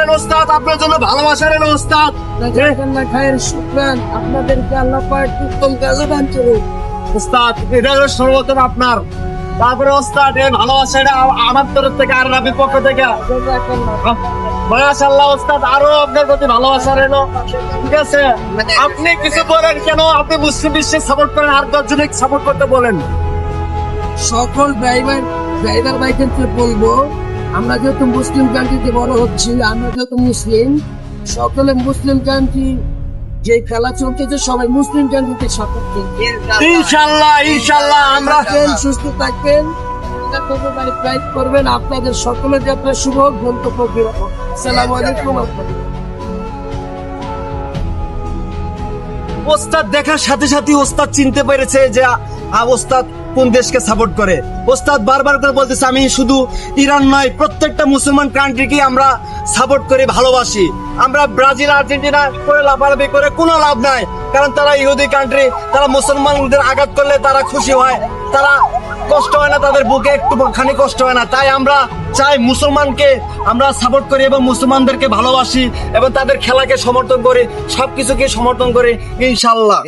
করেন ওস্তাদ, আপনার জন্য ভালোবাসা রইল ওস্তাদ। খায়ের শুক্রান, আপনাদেরকে আল্লাহ পাক উত্তম কাজে দান করুন। ওস্তাদ এটা হলো সর্বপ্রথম আপনার, তারপরে ওস্তাদ এই ভালোবাসাটা আমার তরফ থেকে আর রাবির পক্ষ থেকে মাশাআল্লাহ ওস্তাদ, আরো আপনার প্রতি ভালোবাসা রইল। ঠিক আছে, আপনি কিছু বলেন কেন আপনি মুসলিম বিশ্বে সাপোর্ট করেন, আর 10 জনকে সাপোর্ট করতে বলেন। সকল ড্রাইভার ভাইদেরকে বলবো, আমরা যেহেতু মুসলিম কান্ট্রিতে বড় হচ্ছি, আমরা যেহেতু মুসলিম, সকলে মুসলিম কান্ট্রি যে খেলা চলতেছে সবাই মুসলিম কান্ট্রিতে সাপোর্ট করবে। ইনশাআল্লাহ ইনশাআল্লাহ আমরা সুস্থ থাকবেন, গাইড করবেন, আপনাদের সকলের যাত্রা শুভ হোক, গন্তব্য বিরাম। আসসালামু আলাইকুম। ওস্তাদ দেখার সাথে সাথে ওস্তাদ চিনতে পেরেছে যে ওস্তাদ কোন দেশকে সাপোর্ট করে। ওস্তাদ বারবার করে বলতেছে আমি শুধু ইরান নয়, প্রত্যেকটা মুসলমান কান্ট্রিকে আমরা সাপোর্ট করি, ভালোবাসি। আমরা ব্রাজিল আর্জেন্টিনা করে লাফালাফি করে কোনো লাভ নাই, কারণ তারা ইহুদি কান্ট্রি, তারা মুসলমানদের আঘাত করলে তারা খুশি হয়, তারা কষ্ট হয় না, তাদের বুকে একটু খানি কষ্ট হয় না। তাই আমরা চাই মুসলমানকে আমরা সাপোর্ট করি এবং মুসলমানদেরকে ভালোবাসি এবং তাদের খেলাকে সমর্থন করি, সবকিছুকে সমর্থন করি ইনশাআল্লাহ।